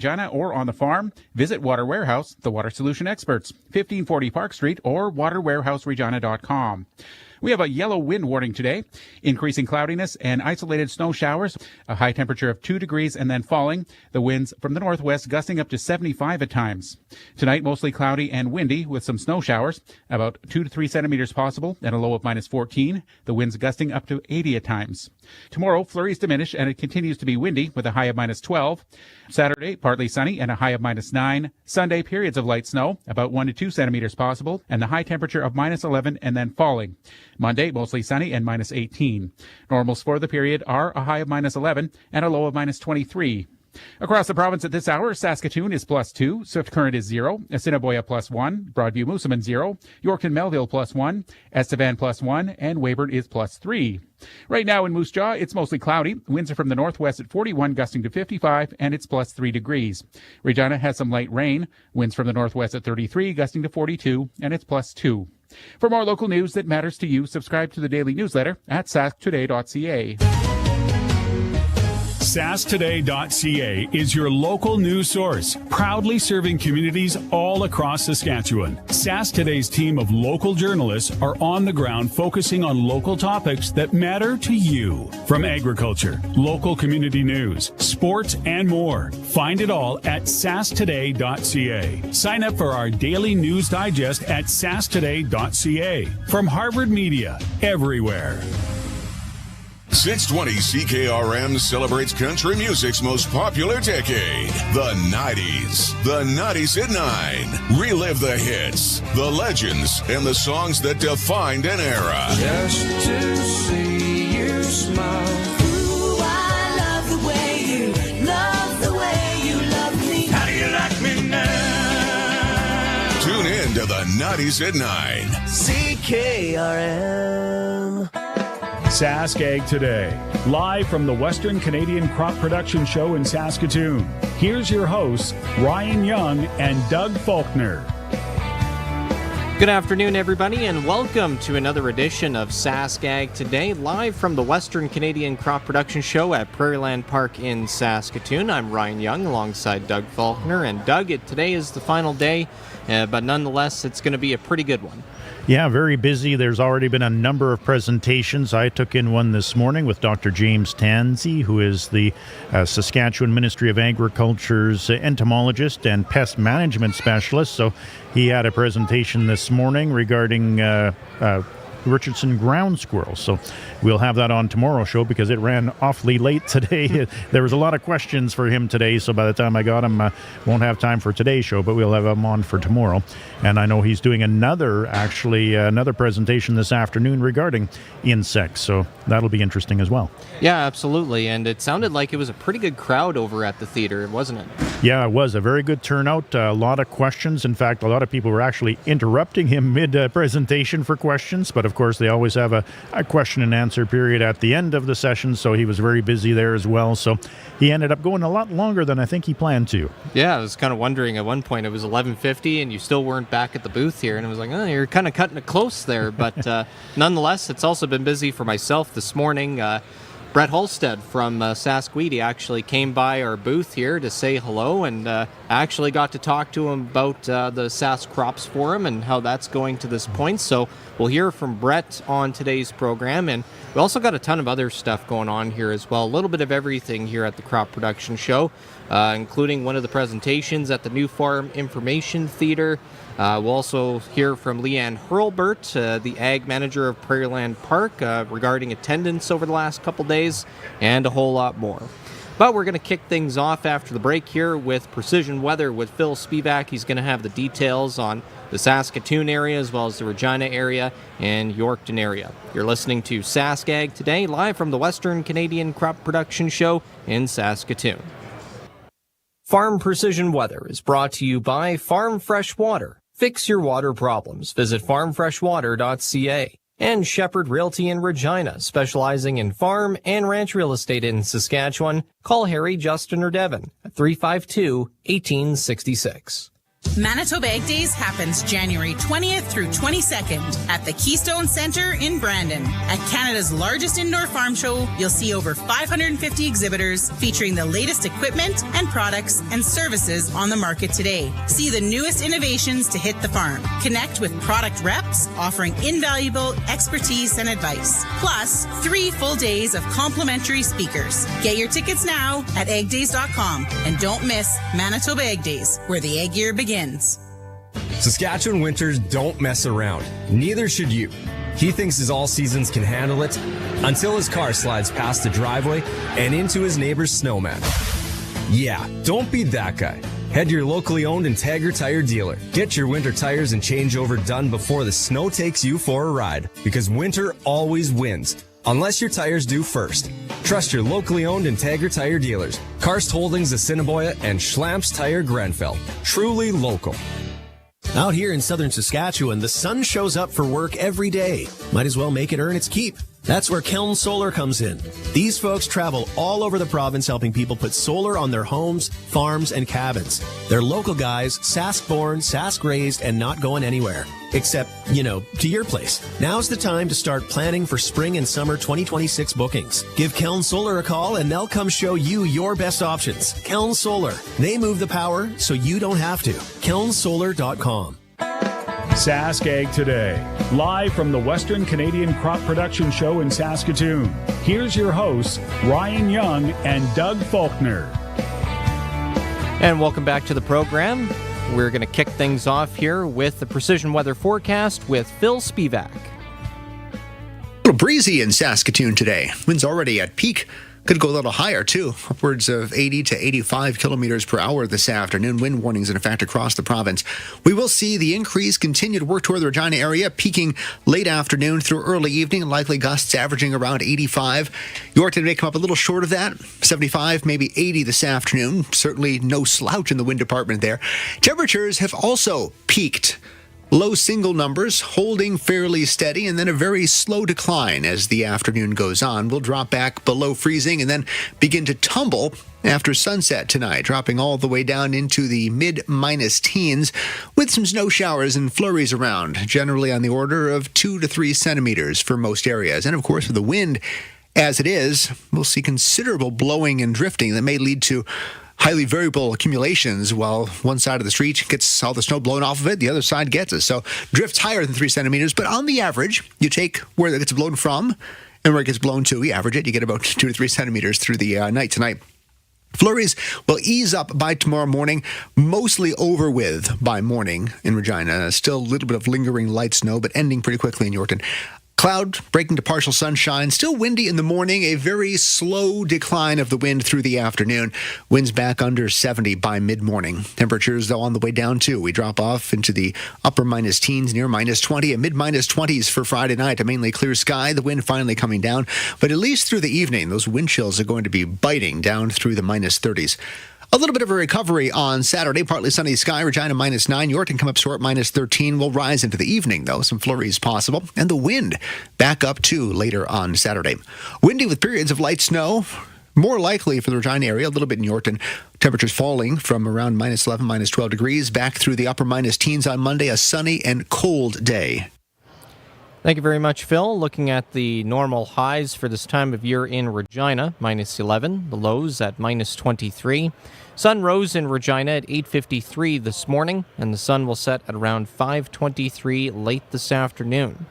Regina or on the farm, visit Water Warehouse, the water solution experts, 1540 Park Street or waterwarehouseregina.com. We have a yellow wind warning today, increasing cloudiness and isolated snow showers, a high temperature of 2 degrees and then falling, the winds from the northwest gusting up to 75 at times. Tonight, mostly cloudy and windy with some snow showers, about 2 to 3 centimeters possible and a low of minus 14, the winds gusting up to 80 at times. Tomorrow, flurries diminish and it continues to be windy with a high of minus 12. Saturday, partly sunny and a high of minus 9. Sunday, periods of light snow, about 1 to 2 centimeters possible, and the high temperature of minus 11 and then falling. Monday, mostly sunny and minus 18. Normals for the period are a high of minus 11 and a low of minus 23. Across the province at this hour, Saskatoon is +2, Swift Current is 0, Assiniboia +1, Broadview Moosomin 0, Yorkton Melville +1, Estevan +1, and Weyburn is +3. Right now in Moose Jaw, it's mostly cloudy. Winds are from the northwest at 41, gusting to 55, and it's +3 degrees. Regina has some light rain. Winds from the northwest at 33, gusting to 42, and it's +2. For more local news that matters to you, subscribe to the daily newsletter at sasktoday.ca. SaskToday.ca is your local news source, proudly serving communities all across Saskatchewan. Sask Today's team of local journalists are on the ground focusing on local topics that matter to you. From agriculture, local community news, sports, and more. Find it all at SaskToday.ca. Sign up for our daily news digest at SaskToday.ca. From Harvard Media, everywhere. 620 CKRM celebrates country music's most popular decade, the 90s. The 90s at 9. Relive the hits, the legends, and the songs that defined an era. Just to see you smile. Ooh, I love the way you love me. How do you like me now? Tune in to the 90s at 9. CKRM. Sask Ag Today, live from the Western Canadian Crop Production Show in Saskatoon. Here's your hosts, Ryan Young and Doug Falconer. Good afternoon, everybody, and welcome to another edition of Sask Ag Today, live from the Western Canadian Crop Production Show at Prairieland Park in Saskatoon. I'm Ryan Young alongside Doug Falconer, and Doug, today is the final day, but nonetheless, it's going to be a pretty good one. Yeah, very busy. There's already been a number of presentations. I took in one this morning with Dr. James Tansey, who is the Saskatchewan Ministry of Agriculture's entomologist and pest management specialist. So he had a presentation this morning regarding Richardson ground squirrels. So we'll have that on tomorrow's show because it ran awfully late today. There was a lot of questions for him today, so by the time I got him, won't have time for today's show, but we'll have him on for tomorrow. And I know he's doing another presentation this afternoon regarding insects, so that'll be interesting as well. Yeah, absolutely, and it sounded like it was a pretty good crowd over at the theater, wasn't it? Yeah, it was a very good turnout, a lot of questions. In fact, a lot of people were actually interrupting him mid-presentation for questions, but of course they always have a question and answer period at the end of the session, so he was very busy there as well. So he ended up going a lot longer than I think he planned to. Yeah, I was kind of wondering at one point, it was 11:50 and you still weren't back at the booth here, and I was like, oh, you're kind of cutting it close there, but nonetheless, it's also been busy for myself this morning. Brett Holstead from Saskweedy actually came by our booth here to say hello, and I actually got to talk to him about the Sask Crops Forum and how that's going to this point. So we'll hear from Brett on today's program, and we also got a ton of other stuff going on here as well. A little bit of everything here at the Crop Production Show, including one of the presentations at the New Farm Information Theater. We'll also hear from Leanne Hurlbert, the Ag Manager of Prairieland Park, regarding attendance over the last couple days, and a whole lot more. But we're going to kick things off after the break here with Precision Weather with Phil Spivak. He's going to have the details on the Saskatoon area as well as the Regina area and Yorkton area. You're listening to Sask Ag Today, live from the Western Canadian Crop Production Show in Saskatoon. Farm Precision Weather is brought to you by Farm Fresh Water. Fix your water problems. Visit farmfreshwater.ca. And Shepherd Realty in Regina, specializing in farm and ranch real estate in Saskatchewan. Call Harry, Justin, or Devin at 352-1866. Manitoba Egg Days happens January 20th through 22nd at the Keystone Centre in Brandon. At Canada's largest indoor farm show, you'll see over 550 exhibitors featuring the latest equipment and products and services on the market today. See the newest innovations to hit the farm. Connect with product reps offering invaluable expertise and advice. Plus, 3 full days of complimentary speakers. Get your tickets now at eggdays.com and don't miss Manitoba Egg Days, where the egg year begins. Saskatchewan winters don't mess around. Neither should you. He thinks his all seasons can handle it until his car slides past the driveway and into his neighbor's snowman. Yeah, don't be that guy. Head to your locally owned Integra Tire dealer. Get your winter tires and changeover done before the snow takes you for a ride, because winter always wins, unless your tires do first. Trust your locally owned Integra Tire dealers. Karst Holdings Assiniboia and Schlamps Tire Grenfell. Truly local. Out here in southern Saskatchewan, the sun shows up for work every day. Might as well make it earn its keep. That's where Keln Solar comes in. These folks travel all over the province helping people put solar on their homes, farms, and cabins. They're local guys, Sask-born, Sask-raised, and not going anywhere. Except, to your place. Now's the time to start planning for spring and summer 2026 bookings. Give Keln Solar a call and they'll come show you your best options. Keln Solar. They move the power so you don't have to. KelnSolar.com. Sask Ag Today, live from the Western Canadian Crop Production Show in Saskatoon. Here's your hosts, Ryan Young and Doug Falconer. And welcome back to the program. We're going to kick things off here with the precision weather forecast with Phil Spivak. A little breezy in Saskatoon today. Wind's already at peak. Could go a little higher, too. Upwards of 80 to 85 kilometers per hour this afternoon. Wind warnings in effect across the province. We will see the increase continue to work toward the Regina area, peaking late afternoon through early evening. Likely gusts averaging around 85. Yorkton may come up a little short of that. 75, maybe 80 this afternoon. Certainly no slouch in the wind department there. Temperatures have also peaked. Low single numbers, holding fairly steady, and then a very slow decline as the afternoon goes on. We'll drop back below freezing and then begin to tumble after sunset tonight, dropping all the way down into the mid-minus teens with some snow showers and flurries around, generally on the order of 2 to 3 centimeters for most areas. And, of course, with the wind as it is, we'll see considerable blowing and drifting that may lead to highly variable accumulations. While one side of the street gets all the snow blown off of it, the other side gets it. So drifts higher than 3 centimeters, but on the average, you take where it gets blown from and where it gets blown to, you average it, you get about 2 to 3 centimeters through the night tonight. Flurries will ease up by tomorrow morning, mostly over with by morning in Regina. Still a little bit of lingering light snow, but ending pretty quickly in Yorkton. Cloud breaking to partial sunshine. Still windy in the morning. A very slow decline of the wind through the afternoon. Winds back under 70 by mid-morning. Temperatures, though, on the way down, too. We drop off into the upper minus teens, near minus 20, and mid-minus 20s for Friday night. A mainly clear sky. The wind finally coming down. But at least through the evening, those wind chills are going to be biting down through the minus 30s. A little bit of a recovery on Saturday. Partly sunny sky. Regina minus 9. Yorkton come up short minus 13. Will rise into the evening, though. Some flurries possible. And the wind back up, too, later on Saturday. Windy with periods of light snow. More likely for the Regina area. A little bit in Yorkton. Temperatures falling from around minus 11, minus 12 degrees. Back through the upper minus teens on Monday. A sunny and cold day. Thank you very much, Phil. Looking at the normal highs for this time of year in Regina, minus 11. The lows at minus 23. Sun rose in Regina at 8:53 this morning, and the sun will set at around 5:23 late this afternoon.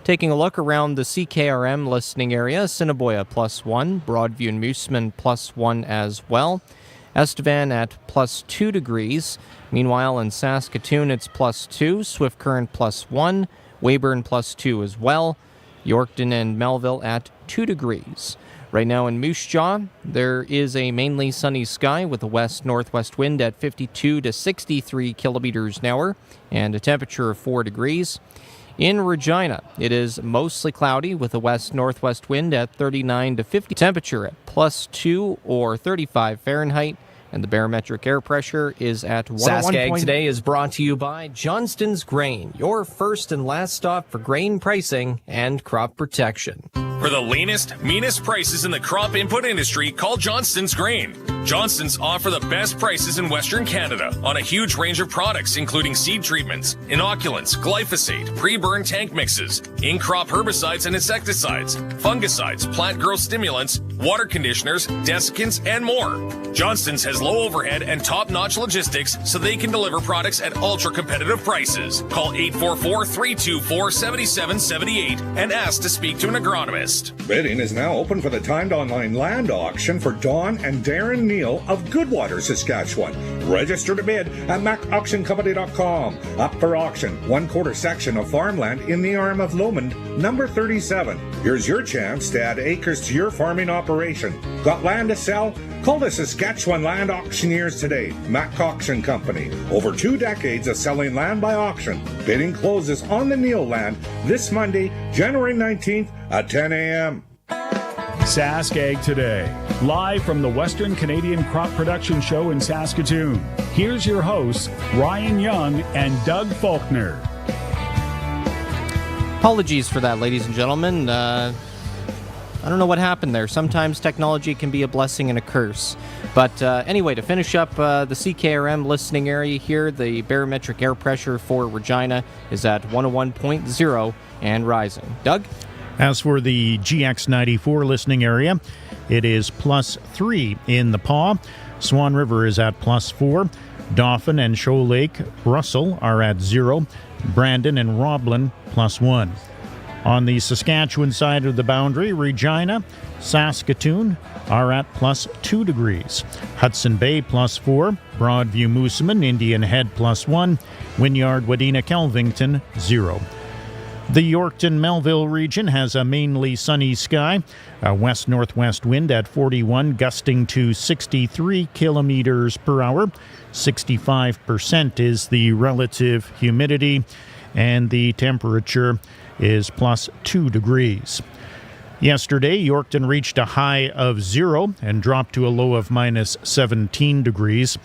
Taking a look around the CKRM listening area, Assiniboia +1, Broadview and Moosomin +1 as well. Estevan at +2 degrees. Meanwhile, in Saskatoon, it's +2, Swift Current +1, Weyburn +2 as well. Yorkton and Melville at 2 degrees. Right now in Moose Jaw, there is a mainly sunny sky with a west-northwest wind at 52 to 63 kilometers an hour and a temperature of 4 degrees. In Regina, it is mostly cloudy with a west-northwest wind at 39 to 50, temperature at +2 or 35 Fahrenheit, and the barometric air pressure is at 101. Sask Ag Today is brought to you by Johnston's Grain, your first and last stop for grain pricing and crop protection. For the leanest, meanest prices in the crop input industry, call Johnston's Grain. Johnston's offer the best prices in Western Canada on a huge range of products, including seed treatments, inoculants, glyphosate, pre-burn tank mixes, in-crop herbicides and insecticides, fungicides, plant growth stimulants, water conditioners, desiccants, and more. Johnston's has low overhead and top-notch logistics so they can deliver products at ultra-competitive prices. Call 844-324-7778 and ask to speak to an agronomist. Bidding is now open for the timed online land auction for Dawn and Darren Neal of Goodwater, Saskatchewan. Register to bid at macauctioncompany.com. Up for auction, 1/4 section of farmland in the arm of Lomond, number 37. Here's your chance to add acres to your farming operation. Got land to sell? Call the Saskatchewan Land Auctioneers today. Mac Auction Company. Over 2 decades of selling land by auction. Bidding closes on the Neal land this Monday, January 19th at 10 a.m. Sask Ag Today, live from the Western Canadian Crop Production Show in Saskatoon. Here's your hosts, Ryan Young and Doug Falconer. Apologies for that, ladies and gentlemen. I don't know what happened there. Sometimes technology can be a blessing and a curse. But anyway, to finish up the CKRM listening area here, the barometric air pressure for Regina is at 101.0 and rising. Doug? As for the GX94 listening area, it is +3 in the Paw. Swan River is at +4. Dauphin and Shoal Lake, Russell are at 0. Brandon and Roblin +1. On the Saskatchewan side of the boundary, Regina, Saskatoon are at +2 degrees. Hudson Bay +4. Broadview, Moosomin, Indian Head +1. Wynyard, Wadena, Kelvington 0. The Yorkton-Melville region has a mainly sunny sky. A west-northwest wind at 41, gusting to 63 kilometers per hour. 65% is the relative humidity, and the temperature is +2 degrees. Yesterday, Yorkton reached a high of 0 and dropped to a low of -17 degrees.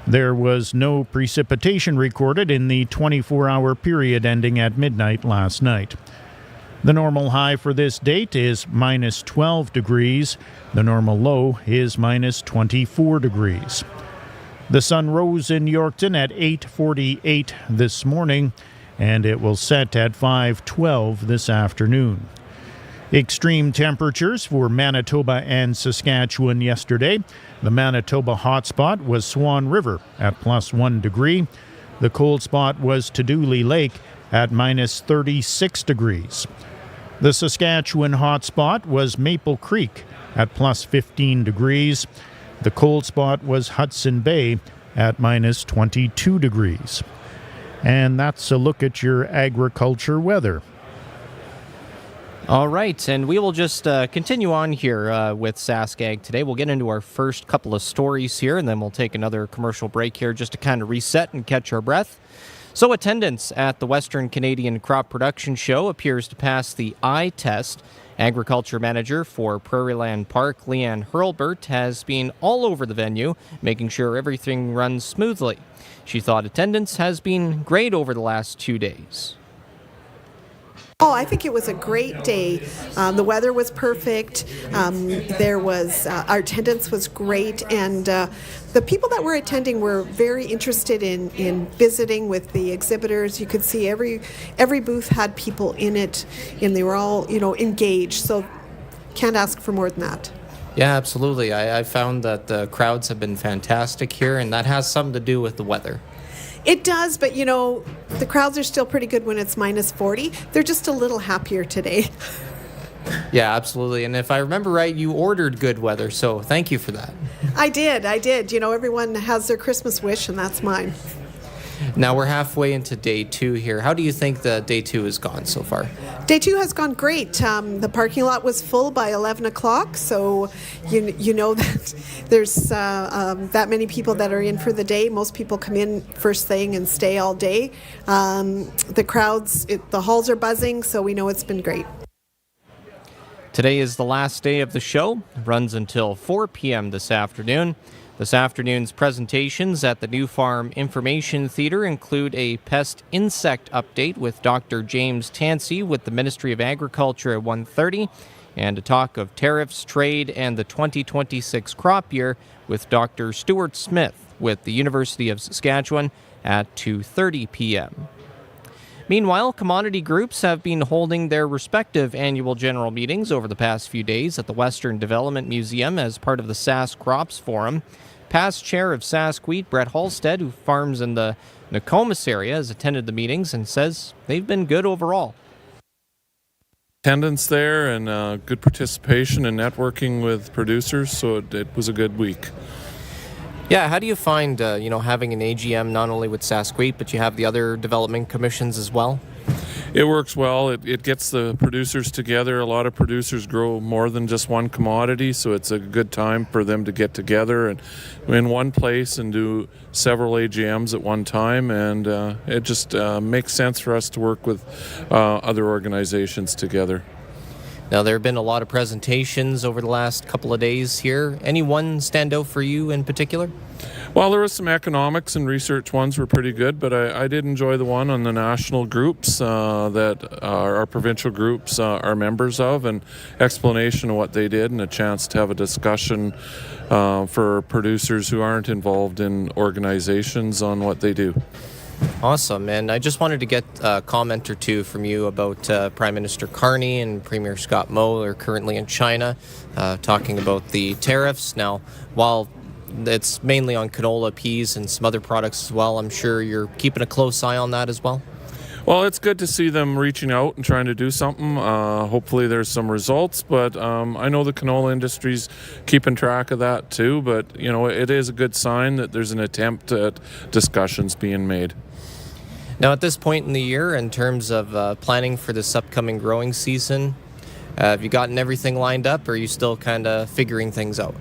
There was no precipitation recorded in the 24-hour period ending at midnight last night. The normal high for this date is -12 degrees. The normal low is -24 degrees. The sun rose in Yorkton at 8:48 this morning, and it will set at 5:12 this afternoon. Extreme temperatures for Manitoba and Saskatchewan yesterday. The Manitoba hotspot was Swan River at +1 degree. The cold spot was Tadouli Lake at -36 degrees. The Saskatchewan hotspot was Maple Creek at +15 degrees. The cold spot was Hudson Bay at -22 degrees. And that's a look at your agriculture weather. All right, and we will just continue on here with Sask Ag today. We'll get into our first couple of stories here, and then we'll take another commercial break here just to kind of reset and catch our breath. So attendance at the Western Canadian Crop Production Show appears to pass the eye test. Agriculture Manager for Prairieland Park, Leanne Hurlbert, has been all over the venue, making sure everything runs smoothly. She thought attendance has been great over the last 2 days. Oh, I think it was a great day. The weather was perfect. Our attendance was great, and the people that were attending were very interested in visiting with the exhibitors. You could see every booth had people in it, and they were all engaged. So can't ask for more than that. Yeah, absolutely. I found that the crowds have been fantastic here, and that has something to do with the weather. It does, but the crowds are still pretty good when it's -40. They're just a little happier today. Yeah, absolutely. And if I remember right, you ordered good weather, so thank you for that. I did. Everyone has their Christmas wish, and that's mine. Now we're halfway into day 2 here. How do you think the day 2 has gone so far? Day 2 has gone great. The parking lot was full by 11 o'clock, so you know that there's that many people that are in for the day. Most people come in first thing and stay all day. The crowds, the halls are buzzing, so we know it's been great. Today is the last day of the show. It runs until 4 p.m. this afternoon. This afternoon's presentations at the New Farm Information Theatre include a pest insect update with Dr. James Tansey with the Ministry of Agriculture at 1:30, and a talk of tariffs, trade, and the 2026 crop year with Dr. Stuart Smith with the University of Saskatchewan at 2:30 p.m. Meanwhile, commodity groups have been holding their respective annual general meetings over the past few days at the Western Development Museum as part of the Sask Crops Forum. Past chair of Sask Wheat, Brett Halstead, who farms in the Nokomis area, has attended the meetings and says they've been good overall. Attendance there and good participation and networking with producers, so it was a good week. Yeah, how do you find, having an AGM not only with Sask Wheat, but you have the other development commissions as well? It works well. It gets the producers together. A lot of producers grow more than just one commodity, so it's a good time for them to get together and in one place and do several AGMs at one time, and it just makes sense for us to work with other organizations together. Now, there have been a lot of presentations over the last couple of days here. Any one stand out for you in particular? Well, there was some economics and research ones were pretty good, but I did enjoy the one on the national groups that our provincial groups are members of, and explanation of what they did and a chance to have a discussion for producers who aren't involved in organizations on what they do. Awesome, and I just wanted to get a comment or two from you about Prime Minister Carney and Premier Scott Moe are currently in China talking about the tariffs. Now, while it's mainly on canola, peas, and some other products as well, I'm sure you're keeping a close eye on that as well. Well, it's good to see them reaching out and trying to do something. Hopefully there's some results, but I know the canola industry's keeping track of that too, but it is a good sign that there's an attempt at discussions being made. Now, at this point in the year, in terms of planning for this upcoming growing season, have you gotten everything lined up, or are you still kind of figuring things out?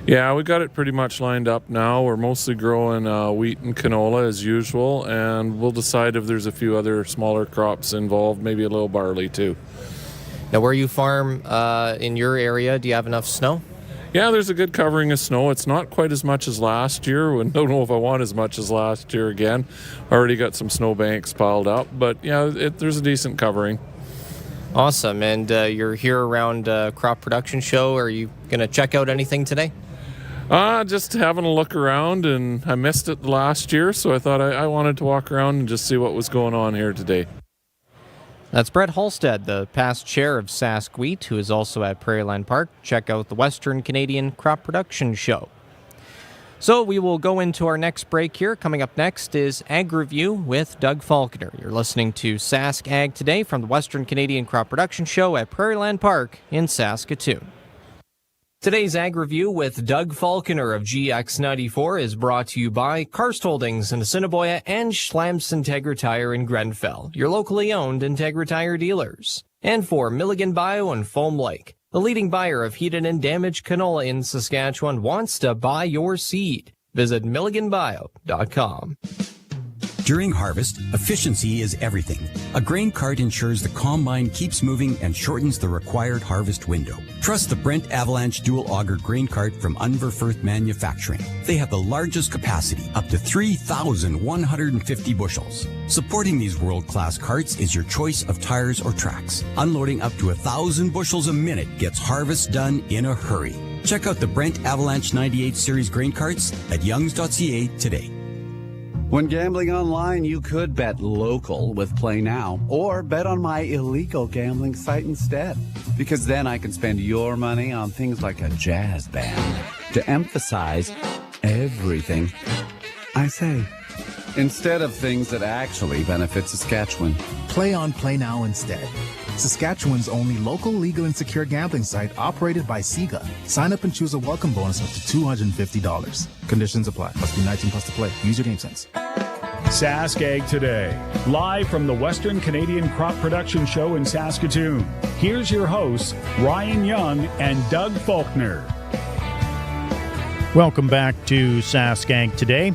Yeah, we got it pretty much lined up now. We're mostly growing wheat and canola as usual, and we'll decide if there's a few other smaller crops involved, maybe a little barley too. Now, where you farm in your area, do you have enough snow? Yeah, there's a good covering of snow. It's not quite as much as last year. I don't know if I want as much as last year again. Already got some snow banks piled up, but yeah, there's a decent covering. Awesome, and you're here around Crop Production Show. Are you going to check out anything today? Just having a look around, and I missed it last year, so I thought I wanted to walk around and just see what was going on here today. That's Brett Halstead, the past chair of Sask Wheat, who is also at Prairieland Park. Check out the Western Canadian Crop Production Show. So we will go into our next break here. Coming up next is Ag Review with Doug Falconer. You're listening to Sask Ag Today from the Western Canadian Crop Production Show at Prairieland Park in Saskatoon. Today's Ag Review with Doug Falconer of GX94 is brought to you by Karst Holdings in Assiniboia and Schlamps Integra Tire in Grenfell, your locally owned Integra Tire dealers. And for Milligan Bio and Foam Lake, the leading buyer of heated and damaged canola in Saskatchewan wants to buy your seed. Visit milliganbio.com. During harvest, efficiency is everything. A grain cart ensures the combine keeps moving and shortens the required harvest window. Trust the Brent Avalanche Dual Auger Grain Cart from Unverfirth Manufacturing. They have the largest capacity, up to 3,150 bushels. Supporting these world-class carts is your choice of tires or tracks. Unloading up to 1,000 bushels a minute gets harvest done in a hurry. Check out the Brent Avalanche 98 Series grain carts at youngs.ca today. When gambling online, you could bet local with Play Now or bet on my illegal gambling site instead. Because then I can spend your money on things like a jazz band to emphasize everything I say, instead of things that actually benefit Saskatchewan. Play on Play Now instead. Saskatchewan's only local legal and secure gambling site operated by SIGA. Sign up and choose a welcome bonus up to $250. Conditions apply. Must be 19 plus to play. Use your game sense. Sask Ag Today, live from the Western Canadian Crop Production Show in Saskatoon. Here's your hosts, Ryan Young and Doug Falconer. Welcome back to Sask Ag Today.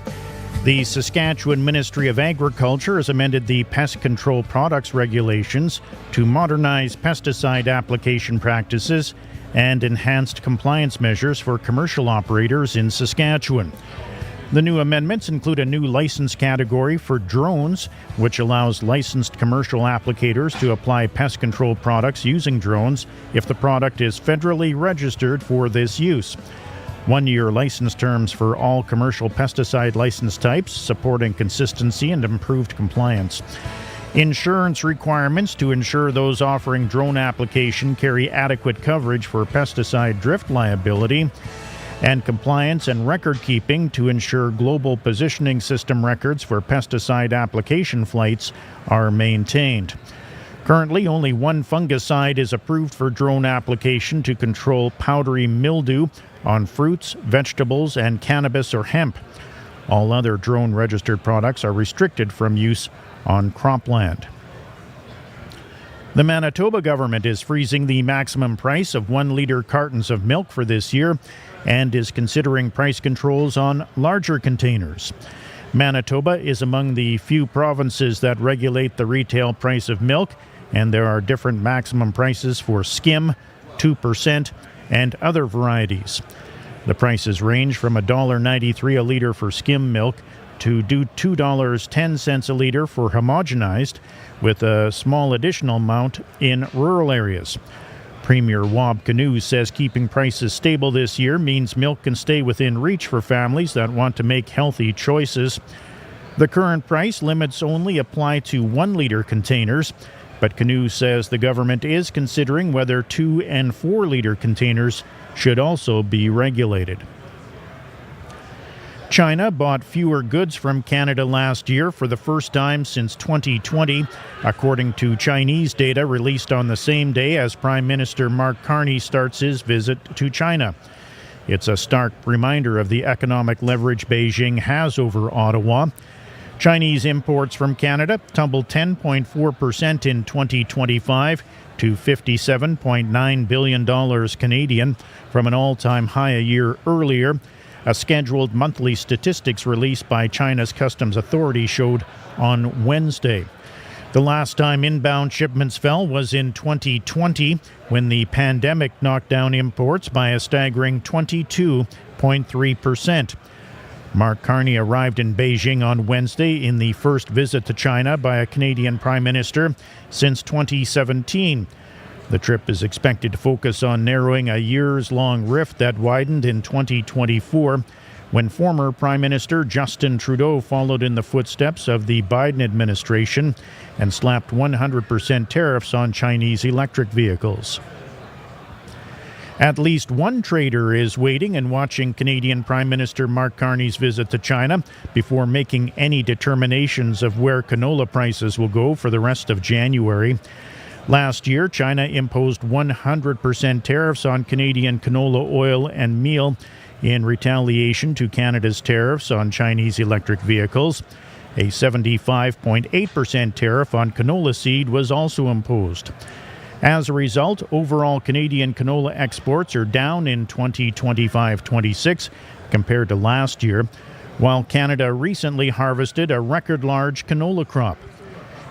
The Saskatchewan Ministry of Agriculture has amended the pest control products regulations to modernize pesticide application practices and enhanced compliance measures for commercial operators in Saskatchewan. The new amendments include a new license category for drones, which allows licensed commercial applicators to apply pest control products using drones if the product is federally registered for this use. 1-year license terms for all commercial pesticide license types, supporting consistency and improved compliance. Insurance requirements to ensure those offering drone application carry adequate coverage for pesticide drift liability, and compliance and record keeping to ensure global positioning system records for pesticide application flights are maintained. Currently, only one fungicide is approved for drone application to control powdery mildew on fruits, vegetables, and cannabis or hemp. All other drone-registered products are restricted from use on cropland. The Manitoba government is freezing the maximum price of 1-liter cartons of milk for this year and is considering price controls on larger containers. Manitoba is among the few provinces that regulate the retail price of milk, and there are different maximum prices for skim, 2%, and other varieties. The prices range from $1.93 a litre for skim milk to $2.10 a litre for homogenized, with a small additional amount in rural areas. Premier Wab Kinew says keeping prices stable this year means milk can stay within reach for families that want to make healthy choices. The current price limits only apply to 1-liter containers, but Kinew says the government is considering whether 2- and 4-liter containers should also be regulated. China bought fewer goods from Canada last year for the first time since 2020, according to Chinese data released on the same day as Prime Minister Mark Carney starts his visit to China. It's a stark reminder of the economic leverage Beijing has over Ottawa. Chinese imports from Canada tumbled 10.4% in 2025 to $57.9 billion Canadian from an all-time high a year earlier. A scheduled monthly statistics released by China's Customs Authority showed on Wednesday. The last time inbound shipments fell was in 2020, when the pandemic knocked down imports by a staggering 22.3%. Mark Carney arrived in Beijing on Wednesday in the first visit to China by a Canadian Prime Minister since 2017. The trip is expected to focus on narrowing a years-long rift that widened in 2024 when former Prime Minister Justin Trudeau followed in the footsteps of the Biden administration and slapped 100% tariffs on Chinese electric vehicles. At least one trader is waiting and watching Canadian Prime Minister Mark Carney's visit to China before making any determinations of where canola prices will go for the rest of January. Last year, China imposed 100% tariffs on Canadian canola oil and meal in retaliation to Canada's tariffs on Chinese electric vehicles. A 75.8% tariff on canola seed was also imposed. As a result, overall Canadian canola exports are down in 2025-26 compared to last year, while Canada recently harvested a record-large canola crop.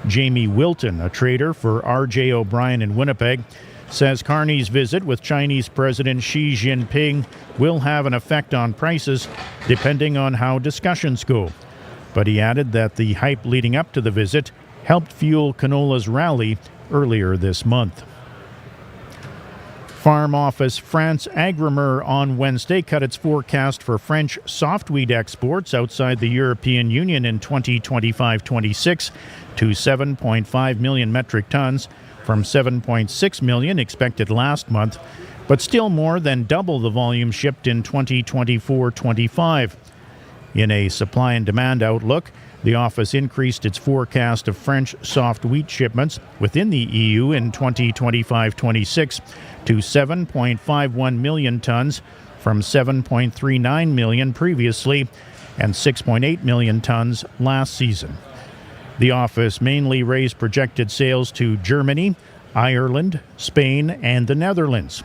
Jamie Wilton, a trader for R.J. O'Brien in Winnipeg, says Carney's visit with Chinese President Xi Jinping will have an effect on prices depending on how discussions go. But he added that the hype leading up to the visit helped fuel canola's rally earlier this month. Farm Office France Agrimer on Wednesday cut its forecast for French softweed exports outside the European Union in 2025-26 to 7.5 million metric tons from 7.6 million expected last month, but still more than double the volume shipped in 2024-25. In a supply and demand outlook, the office increased its forecast of French soft wheat shipments within the EU in 2025-26 to 7.51 million tons from 7.39 million previously and 6.8 million tons last season. The office mainly raised projected sales to Germany, Ireland, Spain, and the Netherlands.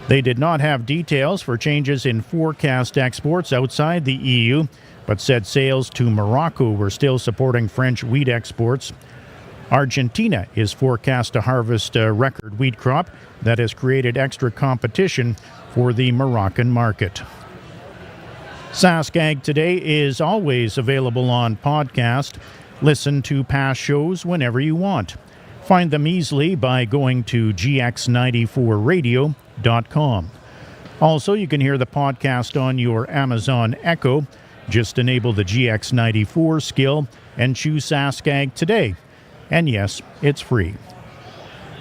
They did not have details for changes in forecast exports outside the EU, but said sales to Morocco were still supporting French wheat exports. Argentina is forecast to harvest a record wheat crop that has created extra competition for the Moroccan market. Sask Ag Today is always available on podcast. Listen to past shows whenever you want. Find them easily by going to gx94radio.com. Also, you can hear the podcast on your Amazon Echo. Just enable the GX94 skill and choose Sask Ag Today. And yes, it's free.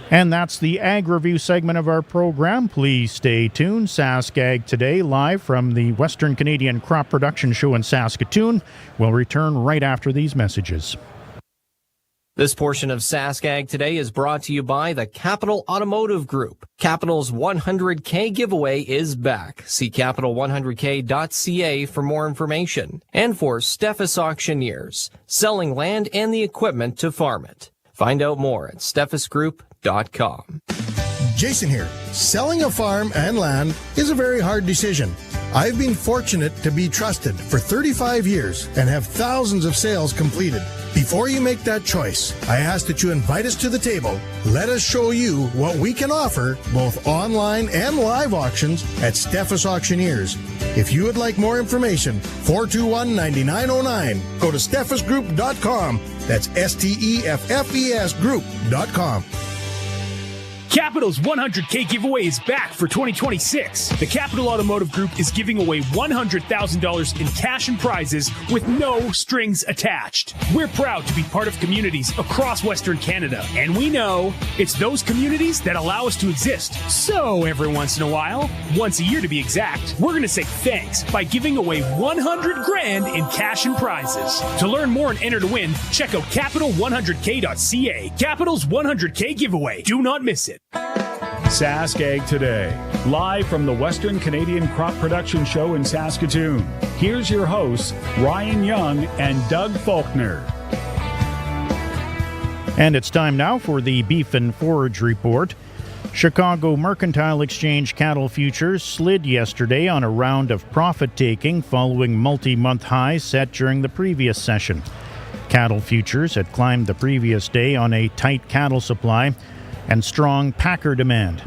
And that's the Ag Review segment of our program. Please stay tuned. Sask Ag Today, live from the Western Canadian Crop Production Show in Saskatoon. We'll return right after these messages. This portion of Sask Ag Today is brought to you by the Capital Automotive Group. Capital's 100K giveaway is back. See capital100k.ca for more information. And for Steffes Auctioneers, selling land and the equipment to farm it. Find out more at steffesgroup.com. Jason here. Selling a farm and land is a very hard decision. I've been fortunate to be trusted for 35 years and have thousands of sales completed. Before you make that choice, I ask that you invite us to the table. Let us show you what we can offer, both online and live auctions at Steffes Auctioneers. If you would like more information, 421-9909. Go to steffesgroup.com. That's STEFFES group.com. Capital's 100K giveaway is back for 2026. The Capital Automotive Group is giving away $100,000 in cash and prizes with no strings attached. We're proud to be part of communities across Western Canada, and we know it's those communities that allow us to exist. So every once in a while, once a year to be exact, we're going to say thanks by giving away $100,000 in cash and prizes. To learn more and enter to win, check out capital100k.ca. Capital's 100K giveaway. Do not miss it. Sask Ag Today, live from the Western Canadian Crop Production Show in Saskatoon. Here's your hosts, Ryan Young and Doug Falconer. And it's time now for the Beef and Forage Report. Chicago Mercantile Exchange cattle futures slid yesterday on a round of profit-taking following multi-month highs set during the previous session. Cattle futures had climbed the previous day on a tight cattle supply and strong packer demand.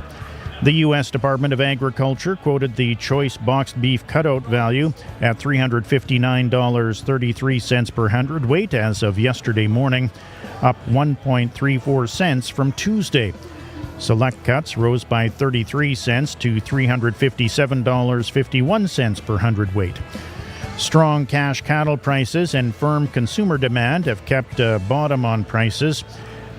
The U.S. Department of Agriculture quoted the choice boxed beef cutout value at $359.33 per hundredweight as of yesterday morning, up 1.34 cents from Tuesday. Select cuts rose by 33 cents to $357.51 per hundredweight. Strong cash cattle prices and firm consumer demand have kept a bottom on prices.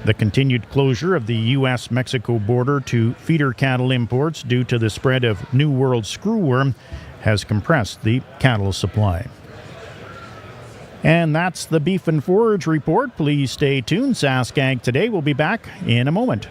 The continued closure of the U.S.-Mexico border to feeder cattle imports due to the spread of New World screwworm has compressed the cattle supply. And that's the Beef and Forage Report. Please stay tuned. Sask Ag Today will be back in a moment.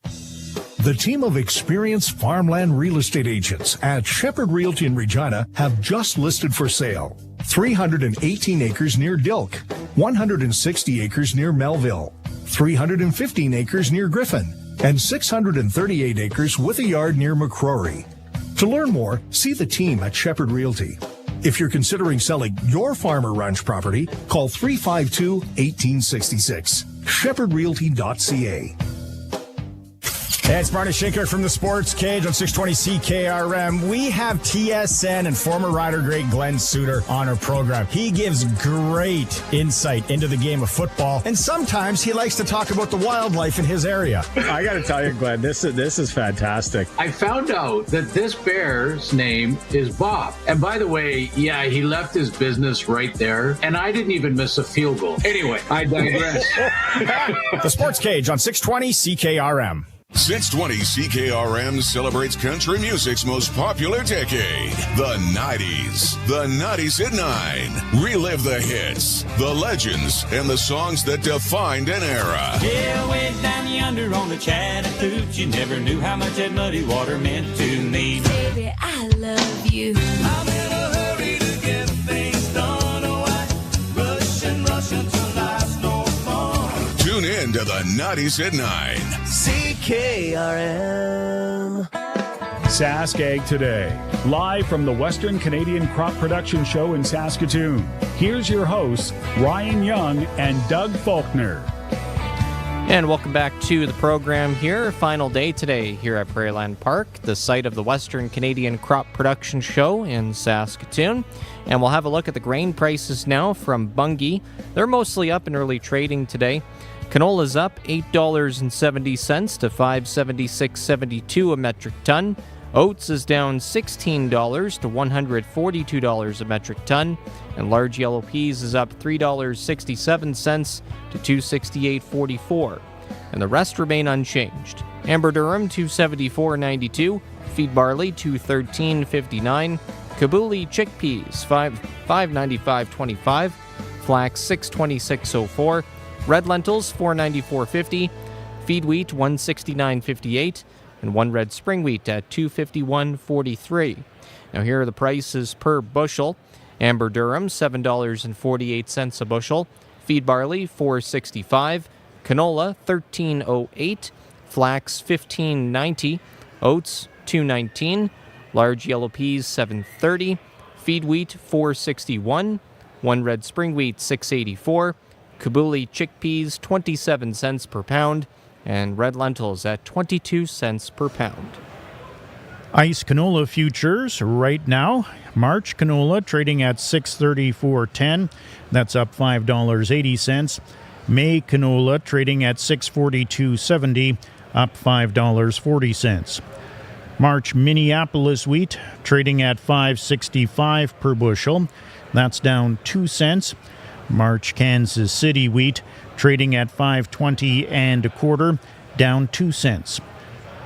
The team of experienced farmland real estate agents at Shepherd Realty in Regina have just listed for sale 318 acres near Dilk, 160 acres near Melville, 315 acres near Griffin, and 638 acres with a yard near McCrory. To learn more, see the team at Shepherd Realty. If you're considering selling your farm or ranch property, call 352-1866. shepherdrealty.ca. Hey, it's Marty Schinkert from the Sports Cage on 620 CKRM. We have TSN and former rider great Glenn Suter on our program. He gives great insight into the game of football, and sometimes he likes to talk about the wildlife in his area. I got to tell you, Glenn, this is fantastic. I found out that this bear's name is Bob. And by the way, yeah, he left his business right there, and I didn't even miss a field goal. Anyway, I digress. The Sports Cage on 620 CKRM. 620 CKRM celebrates country music's most popular decade, the 90s. The 90s at 9. Relive the hits, the legends, and the songs that defined an era. Yeah, way down yonder on the Chattahoochee, you never knew how much that muddy water meant to me. Baby, I love you. I'm in a hurry to get things done. Oh, I rush until life's no fun. Tune in to the 90s at 9. CKRM. Sask Ag Today, live from the Western Canadian Crop Production Show in Saskatoon. Here's your hosts, Ryan Young and Doug Falconer. And welcome back to the program here. Final day today here at Prairieland Park, the site of the Western Canadian Crop Production Show in Saskatoon. And we'll have a look at the grain prices now from Bunge. They're mostly up in early trading today. Canola's up $8.70 to $576.72 a metric ton. Oats is down $16 to $142 a metric ton, and large yellow peas is up $3.67 to $268.44, and the rest remain unchanged. Amber durum $274.92, feed barley $213.59, Kabuli chickpeas $595.25, flax $626.04, red lentils $494.50, feed wheat $169.58, and one red spring wheat at $251.43. Now here are the prices per bushel. Amber durum $7.48 a bushel, feed barley $4.65, canola $13.08, flax $15.90, oats $2.19, large yellow peas $7.30, feed wheat $4.61, one red spring wheat $6.84, Kabuli chickpeas 27 cents per pound, and red lentils at 22 cents per pound. Ice canola futures right now. March canola trading at $634.10. That's up $5.80. May canola trading at $642.70, up $5.40. March Minneapolis wheat trading at $5.65 per bushel. That's down 2 cents. March Kansas City wheat trading at $5.20 and a quarter, down 2 cents.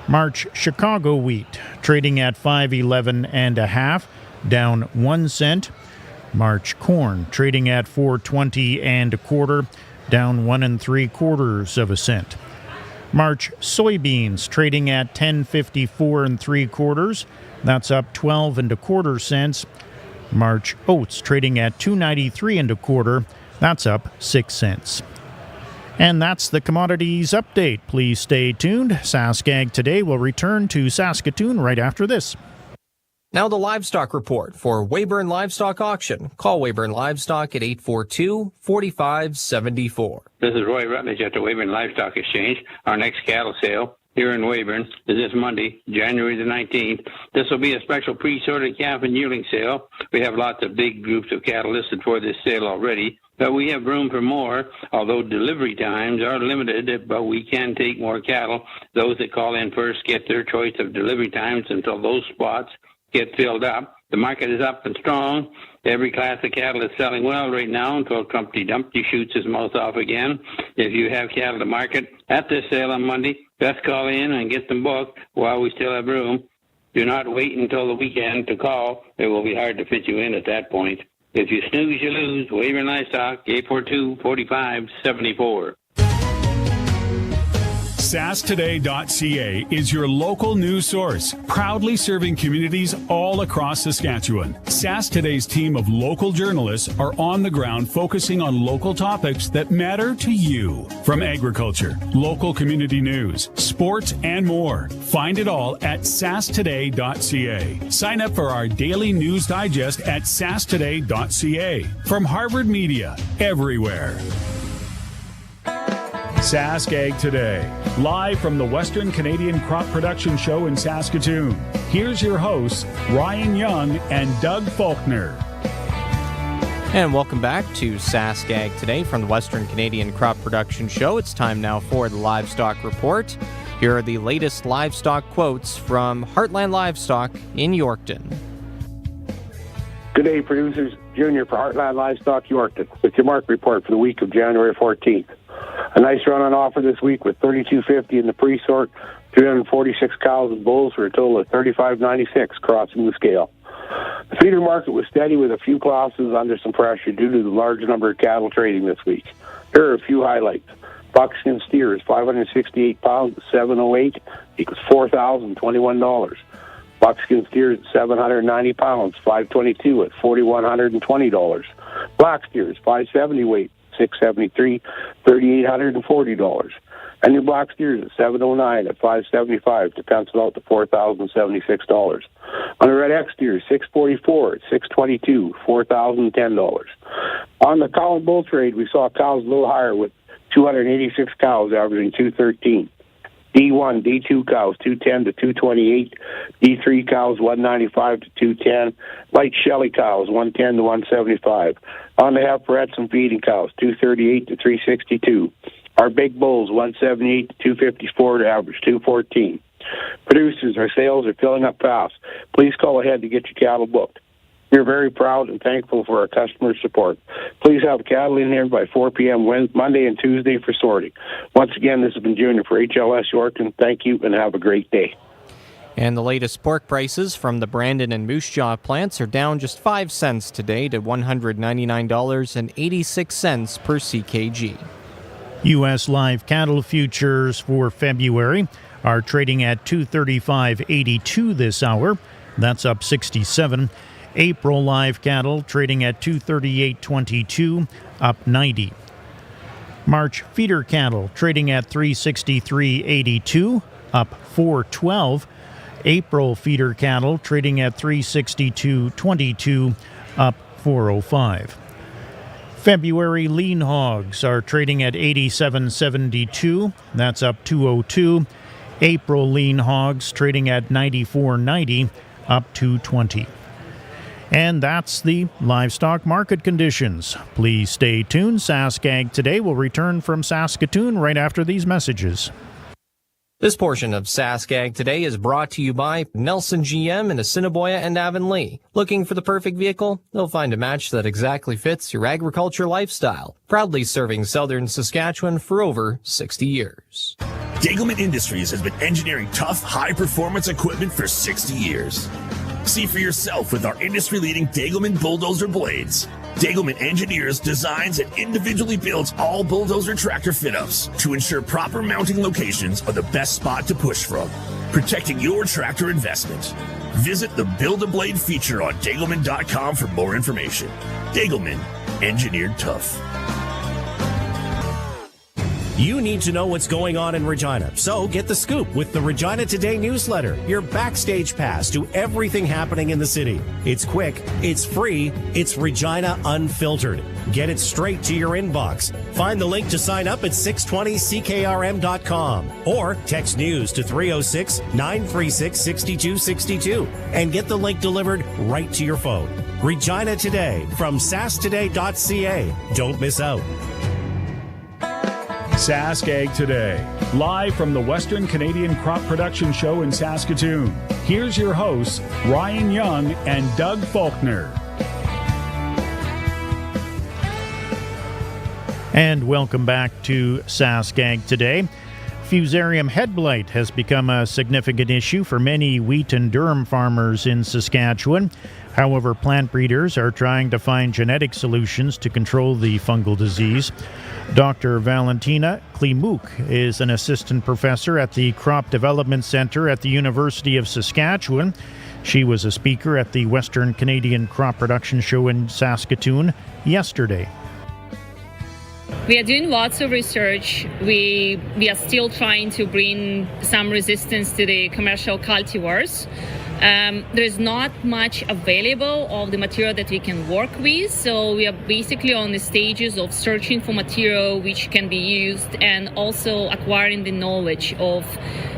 March Chicago wheat trading at $5.11 and a half, down 1 cent. March corn trading at $4.20 and a quarter, down 1 3/4 cents. March soybeans trading at $10.54 3/4, that's up 12 1/4 cents. March oats trading at $2.93 1/4, that's up 6 cents. And that's the commodities update. Please stay tuned. Sask Ag Today will return to Saskatoon right after this. Now the livestock report for Weyburn Livestock Auction. Call Weyburn Livestock at 842-4574. This is Roy Rutledge at the Weyburn Livestock Exchange. Our next cattle sale here in Weyburn is this Monday, January the 19th. This will be a special pre-sorted calf and yearling sale. We have lots of big groups of cattle listed for this sale already, but we have room for more, although delivery times are limited, but we can take more cattle. Those that call in first get their choice of delivery times until those spots get filled up. The market is up and strong. Every class of cattle is selling well right now until Trumpty Dumpty shoots his mouth off again. If you have cattle to market at this sale on Monday, best call in and get them booked while we still have room. Do not wait until the weekend to call. It will be hard to fit you in at that point. If you snooze, you lose. Weyburn Livestock, 842-4574. SaskToday.ca is your local news source, proudly serving communities all across Saskatchewan. Sask Today's team of local journalists are on the ground focusing on local topics that matter to you. From agriculture, local community news, sports, and more. Find it all at SaskToday.ca. Sign up for our daily news digest at SaskToday.ca. From Harvard Media, everywhere. Sask Ag Today, live from the Western Canadian Crop Production Show in Saskatoon. Here's your hosts, Ryan Young and Doug Falconer. And welcome back to Sask Ag Today from the Western Canadian Crop Production Show. It's time now for the Livestock Report. Here are the latest livestock quotes from Heartland Livestock in Yorkton. Good day, producers. Junior for Heartland Livestock Yorkton with your market report for the week of January 14th. A nice run on offer this week with $32.50 in the pre-sort, 346 cows and bulls for a total of $35.96 crossing the scale. The feeder market was steady with a few classes under some pressure due to the large number of cattle trading this week. Here are a few highlights. Buckskin steers, 568 pounds at $708 equals $4,021. Buckskin steers at 790 pounds, $522 at $4,120. Black steers, 570 weight, $673, $3,840. And your black steers at 709 at $575 to pencil out to $4,076. On the red X steers, 644 at $622, $4,010. On the cow and bull trade, we saw cows a little higher with 286 cows, averaging 213. D1, D2 cows, 210 to 228. D3 cows, 195 to 210. Light Shelly cows, 110 to 175. On the heiferettes and feeding cows, 238 to 362. Our big bulls, 178 to 254 to average 214. Producers, our sales are filling up fast. Please call ahead to get your cattle booked. We're very proud and thankful for our customer support. Please have cattle in here by 4 p.m. Monday and Tuesday for sorting. Once again, this has been Junior for HLS Yorkton. Thank you and have a great day. And the latest pork prices from the Brandon and Moose Jaw plants are down just 5 cents today to $199.86 per CKG. U.S. live cattle futures for February are trading at $235.82 this hour. That's up 67. April live cattle trading at $238.22, up 90. March feeder cattle trading at $363.82, up 412. April feeder cattle trading at $362.22, up 405. February lean hogs are trading at $87.72, that's up 202. April lean hogs trading at $94.90, up 220. And that's the livestock market conditions. Please stay tuned. Sask Ag Today will return from Saskatoon right after these messages. This portion of Sask Ag Today is brought to you by Nelson GM in Assiniboia and Avonlea. Looking for the perfect vehicle? They'll find a match that exactly fits your agriculture lifestyle. Proudly serving southern Saskatchewan for over 60 years. Degelman Industries has been engineering tough, high-performance equipment for 60 years. See for yourself with our industry-leading Degelman bulldozer blades. Degelman engineers, designs, and individually builds all bulldozer tractor fit-ups to ensure proper mounting locations are the best spot to push from, protecting your tractor investment. Visit the Build-A-Blade feature on Degelman.com for more information. Degelman, engineered tough. You need to know what's going on in Regina, so get the scoop with the Regina Today newsletter, your backstage pass to everything happening in the city. It's quick, it's free, it's Regina Unfiltered. Get it straight to your inbox. Find the link to sign up at 620ckrm.com or text news to 306-936-6262 and get the link delivered right to your phone. Regina Today from sasktoday.ca. Don't miss out. Sask Ag Today, live from the Western Canadian Crop Production Show in Saskatoon. Here's your hosts, Ryan Young and Doug Falconer. And welcome back to Sask Ag Today. Fusarium head blight has become a significant issue for many wheat and durum farmers in Saskatchewan. However, plant breeders are trying to find genetic solutions to control the fungal disease. Dr. Valentina Klimuk is an assistant professor at the Crop Development Center at the University of Saskatchewan. She was a speaker at the Western Canadian Crop Production Show in Saskatoon yesterday. We are doing lots of research. We are still trying to bring some resistance to the commercial cultivars. There's not much available of the material that we can work with, so we are basically on the stages of searching for material which can be used and also acquiring the knowledge of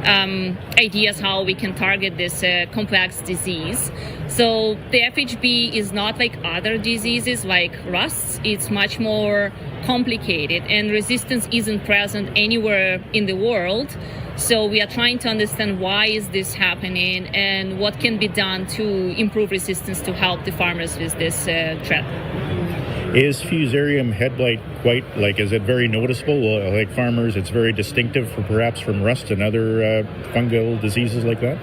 ideas how we can target this complex disease. So the FHB is not like other diseases like rust. It's much more complicated, and resistance isn't present anywhere in the world. So we are trying to understand why is this happening and what can be done to improve resistance to help the farmers with this threat. Is Fusarium head blight is it very noticeable? Like farmers, it's very distinctive perhaps from rust and other fungal diseases like that?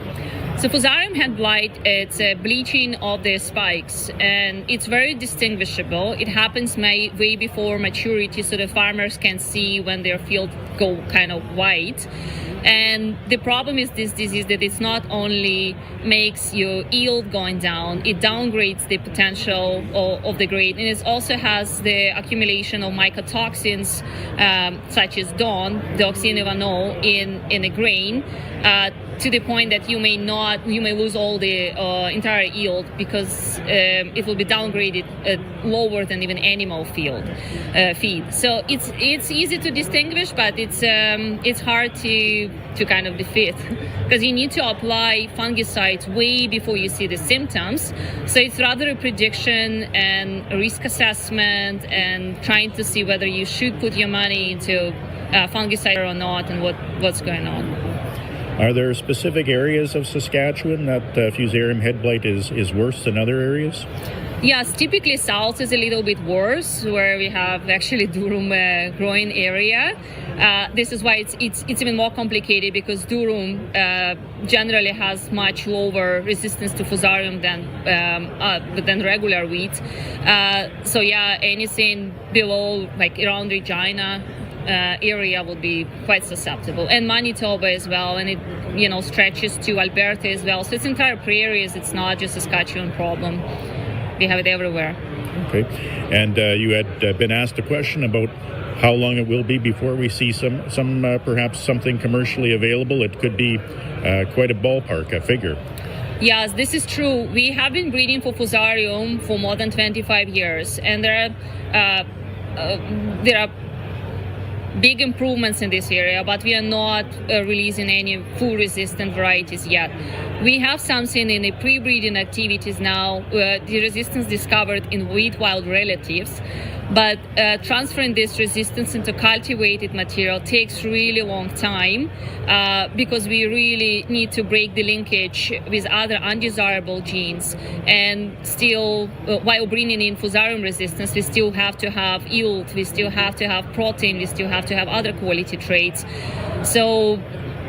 So Fusarium head blight, it's a bleaching of the spikes, and it's very distinguishable. It happens way before maturity, so the farmers can see when their field go kind of white. And the problem is this disease that it's not only makes your yield going down, it downgrades the potential of the grade, and it also has the accumulation of mycotoxins such as DON, deoxynivalenol, in the grain. to the point that you may lose all the entire yield because it will be downgraded lower than even animal feed. So it's easy to distinguish, but it's hard to kind of defeat because you need to apply fungicides way before you see the symptoms. So it's rather a prediction and a risk assessment and trying to see whether you should put your money into fungicide or not and what's going on. Are there specific areas of Saskatchewan that Fusarium head blight is worse than other areas? Yes, typically south is a little bit worse, where we have actually durum growing area. This is why it's even more complicated because durum generally has much lower resistance to Fusarium than regular wheat. So yeah, anything below like around Regina area will be quite susceptible, and Manitoba as well, and it stretches to Alberta as well. So it's entire prairies. It's not just a Saskatchewan problem. We have it everywhere. Okay, and you had been asked a question about how long it will be before we see some perhaps something commercially available. It could be quite a ballpark, a figure. Yes, this is true. We have been breeding for Fusarium for more than 25 years, and there are big improvements in this area, but we are not releasing any full resistant varieties yet. We have something in the pre-breeding activities now, the resistance discovered in wheat wild relatives, but transferring this resistance into cultivated material takes really long time because we really need to break the linkage with other undesirable genes. And still, while bringing in Fusarium resistance, we still have to have yield, we still have to have protein, we still have to have other quality traits. So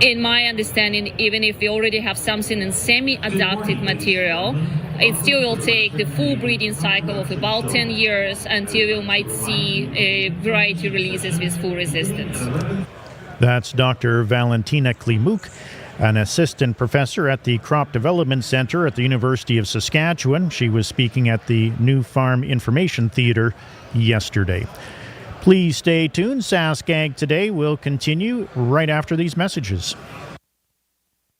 in my understanding, even if we already have something in semi-adapted material, it still will take the full breeding cycle of about 10 years until we might see variety releases with full resistance. That's Dr. Valentina Klimuk, an assistant professor at the Crop Development Center at the University of Saskatchewan. She was speaking at the New Farm Information Theatre yesterday. Please stay tuned. Sask Ag Today will continue right after these messages.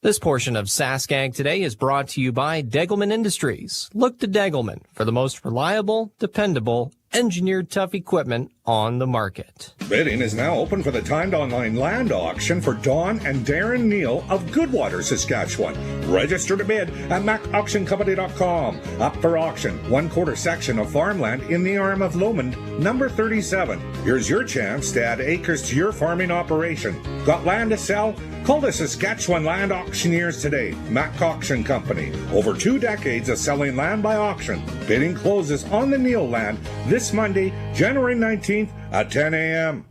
This portion of Sask Ag Today is brought to you by Degelman Industries. Look to Degelman for the most reliable, dependable, engineered tough equipment on the market. Bidding is now open for the timed online land auction for Dawn and Darren Neal of Goodwater, Saskatchewan. Register to bid at macauctioncompany.com. Up for auction, 1/4 section of farmland in the arm of Lomond, number 37. Here's your chance to add acres to your farming operation. Got land to sell? Call the Saskatchewan Land Auctioneers today. Mac Auction Company. Over 2 decades of selling land by auction. Bidding closes on the Neal land this Monday, January 19th at 10 a.m.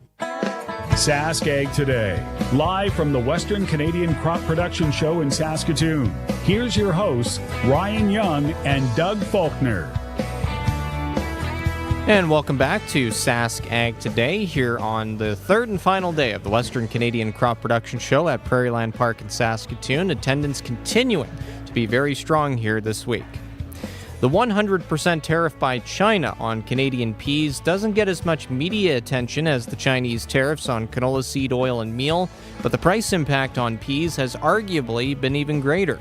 Sask Ag Today, live from the Western Canadian Crop Production Show in Saskatoon. Here's your hosts, Ryan Young and Doug Falconer. And welcome back to Sask Ag Today here on the third and final day of the Western Canadian Crop Production Show at Prairieland Park in Saskatoon. Attendance continuing to be very strong here this week. The 100% tariff by China on Canadian peas doesn't get as much media attention as the Chinese tariffs on canola seed oil and meal, but the price impact on peas has arguably been even greater.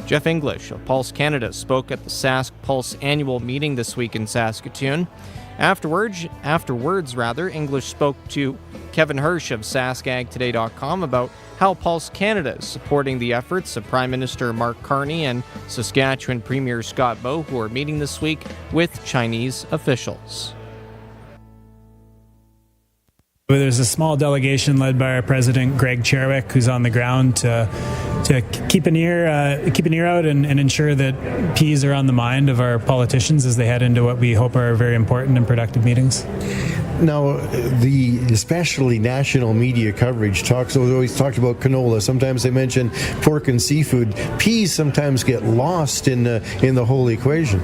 Jeff English of Pulse Canada spoke at the Sask Pulse annual meeting this week in Saskatoon. Afterwards, English spoke to Kevin Hirsch of SaskAgToday.com about how Pulse Canada is supporting the efforts of Prime Minister Mark Carney and Saskatchewan Premier Scott Moe, who are meeting this week with Chinese officials. There's a small delegation led by our president, Greg Cherwick, who's on the ground to keep an ear out and ensure that peas are on the mind of our politicians as they head into what we hope are very important and productive meetings. Now, the especially national media coverage always talked about canola. Sometimes they mention pork and seafood. Peas sometimes get lost in the whole equation.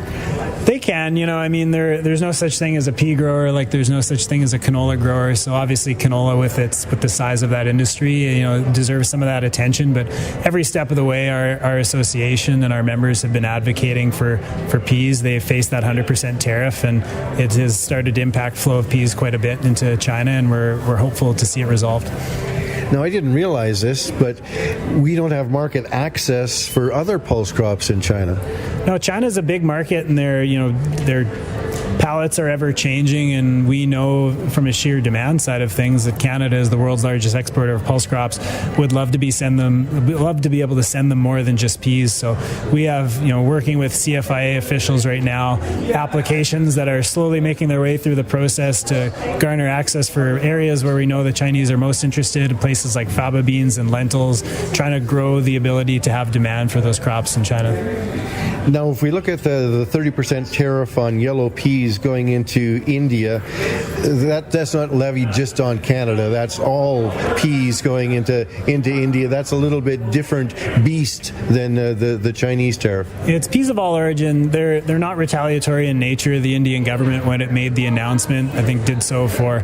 They can, there's no such thing as a pea grower, like there's no such thing as a canola grower. So obviously canola with the size of that industry, deserves some of that attention. But every step of the way, our association and our members have been advocating for peas. They've faced that 100% tariff, and it has started to impact flow of peas quite a bit into China, and we're hopeful to see it resolved. Now, I didn't realize this, but we don't have market access for other pulse crops in China. No, China's a big market, and their pallets are ever changing, and we know from a sheer demand side of things that Canada, is the world's largest exporter of pulse crops, would love to be able to send them more than just peas. So we have, working with CFIA officials right now, applications that are slowly making their way through the process to garner access for areas where we know the Chinese are most interested, places like faba beans and lentils, trying to grow the ability to have demand for those crops in China. Now, if we look at the 30% tariff on yellow peas going into India, that's not levied just on Canada. That's all peas going into India. That's a little bit different beast than the Chinese tariff. It's peas of all origin. They're not retaliatory in nature. The Indian government, when it made the announcement, I think did so for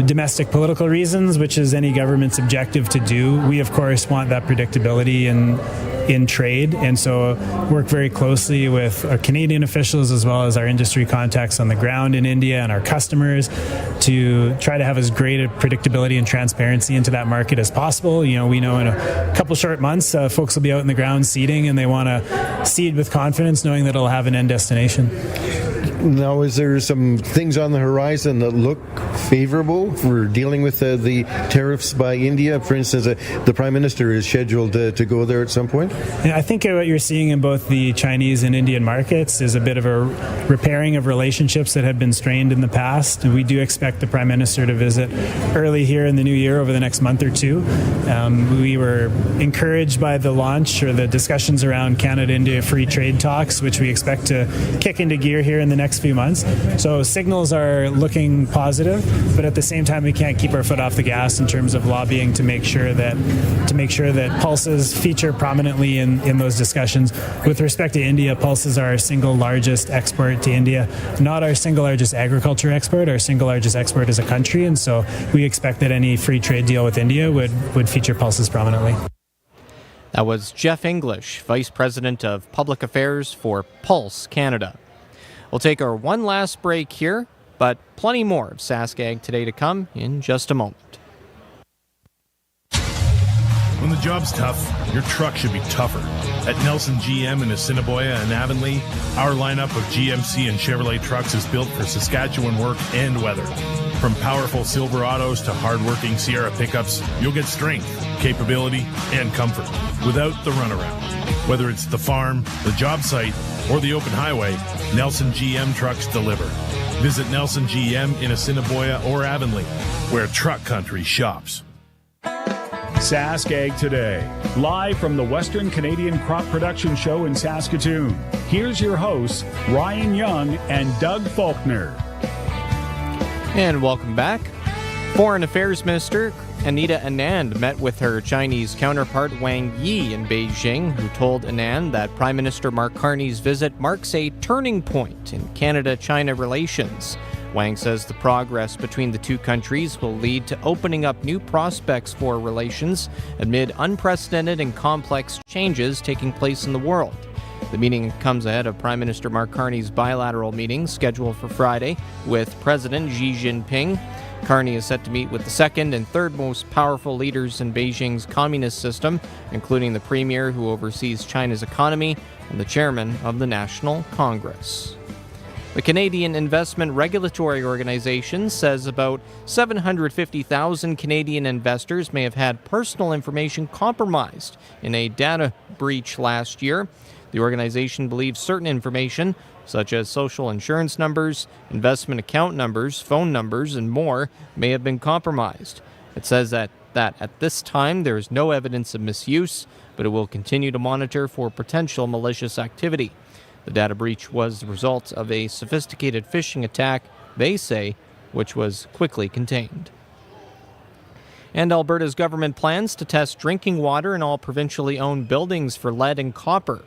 domestic political reasons, which is any government's objective to do. We, of course, want that predictability in trade, and so work very closely with our Canadian officials as well as our industry contacts on the ground in India and our customers to try to have as great a predictability and transparency into that market as possible. We know in a couple short months, folks will be out in the ground seeding, and they want to seed with confidence knowing that it'll have an end destination. Now, is there some things on the horizon that look favorable for dealing with the tariffs by India? For instance, the Prime Minister is scheduled to go there at some point? Yeah, I think what you're seeing in both the Chinese and Indian markets is a bit of a repairing of relationships that had been strained in the past. We do expect the Prime Minister to visit early here in the new year over the next month or two. We were encouraged by the launch or the discussions around Canada-India free trade talks, which we expect to kick into gear here in the next few months. So signals are looking positive, but at the same time, we can't keep our foot off the gas in terms of lobbying to make sure that pulses feature prominently in those discussions. With respect to India, pulses are our single largest export to India, not our single largest agriculture export. Our single largest export as a country, and so we expect that any free trade deal with India would feature pulses prominently. That was Jeff English, Vice President of Public Affairs for Pulse Canada. We'll take our one last break here, but plenty more of Sask Ag Today to come in just a moment. When the job's tough, your truck should be tougher. At Nelson GM in Assiniboia and Avonlea, our lineup of GMC and Chevrolet trucks is built for Saskatchewan work and weather. From powerful Silverados to hard-working Sierra pickups, you'll get strength, capability, and comfort without the runaround. Whether it's the farm, the job site, or the open highway, Nelson GM trucks deliver. Visit Nelson GM in Assiniboia or Avonlea, where truck country shops. Sask Ag Today, live from the Western Canadian Crop Production Show in Saskatoon. Here's your hosts, Ryan Young and Doug Falconer. And welcome back. Foreign Affairs Minister Anita Anand met with her Chinese counterpart Wang Yi in Beijing, who told Anand that Prime Minister Mark Carney's visit marks a turning point in Canada-China relations. Wang says the progress between the two countries will lead to opening up new prospects for relations amid unprecedented and complex changes taking place in the world. The meeting comes ahead of Prime Minister Mark Carney's bilateral meeting scheduled for Friday with President Xi Jinping. Carney is set to meet with the second and third most powerful leaders in Beijing's communist system, including the premier who oversees China's economy and the chairman of the National Congress. The Canadian Investment Regulatory Organization says about 750,000 Canadian investors may have had personal information compromised in a data breach last year. The organization believes certain information, such as social insurance numbers, investment account numbers, phone numbers, and more, may have been compromised. It says that at this time there is no evidence of misuse, but it will continue to monitor for potential malicious activity. The data breach was the result of a sophisticated phishing attack, they say, which was quickly contained. And Alberta's government plans to test drinking water in all provincially owned buildings for lead and copper.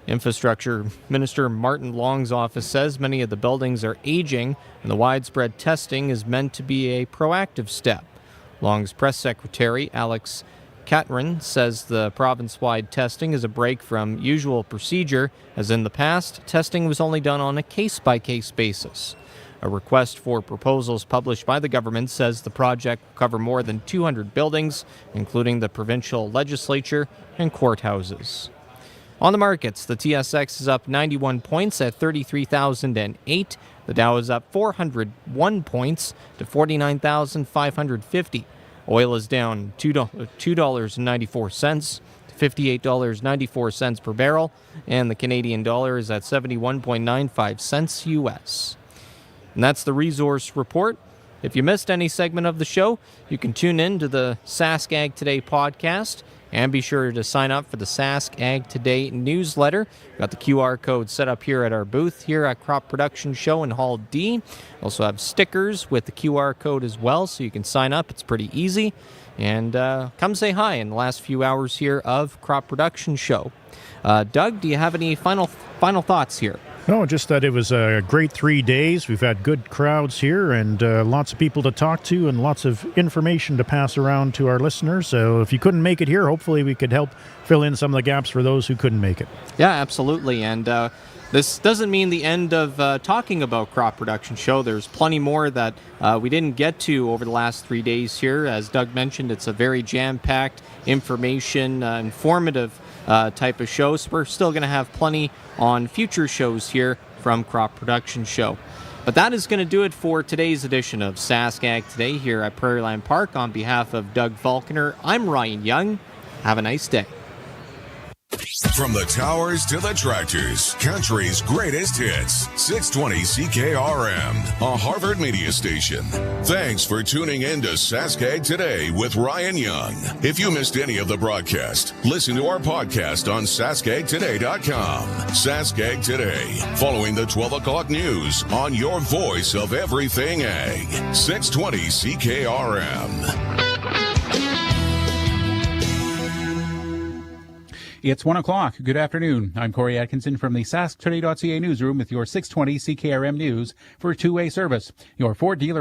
Infrastructure Minister Martin Long's office says many of the buildings are aging, and the widespread testing is meant to be a proactive step. Long's press secretary, Alex Catron, says the province-wide testing is a break from usual procedure, as in the past, testing was only done on a case-by-case basis. A request for proposals published by the government says the project will cover more than 200 buildings, including the provincial legislature and courthouses. On the markets, the TSX is up 91 points at 33,008. The Dow is up 401 points to 49,550. Oil is down $2.94 to $58.94 per barrel, and the Canadian dollar is at 71.95 cents US. And that's the Resource Report. If you missed any segment of the show, you can tune in to the Sask Ag Today podcast, and be sure to sign up for the Sask Ag Today newsletter. We've got the QR code set up here at our booth here at Crop Production Show in Hall D. Also have stickers with the QR code as well, so you can sign up. It's pretty easy. And come say hi in the last few hours here of Crop Production Show. Doug, do you have any final thoughts here? No, just that it was a great 3 days. We've had good crowds here and lots of people to talk to and lots of information to pass around to our listeners. So if you couldn't make it here, hopefully we could help fill in some of the gaps for those who couldn't make it. Yeah, absolutely. And this doesn't mean the end of talking about Crop Production Show. There's plenty more that we didn't get to over the last 3 days here. As Doug mentioned, it's a very jam-packed, information, informative type of show. So we're still going to have plenty on future shows here from Crop Production Show. But that is going to do it for today's edition of Sask Ag Today here at Prairieland Park. On behalf of Doug Falconer, I'm Ryan Young. Have a nice day. From the towers to the tractors, country's greatest hits. 620 CKRM, a Harvard media station. Thanks for tuning in to Sask Ag Today with Ryan Young. If you missed any of the broadcast, listen to our podcast on saskagtoday.com. Sask Ag Today, following the 12 o'clock news on your voice of everything ag. 620 CKRM. It's 1 o'clock. Good afternoon. I'm Corey Atkinson from the SaskToday.ca newsroom with your 620 CKRM news for two-way service. Your Ford dealer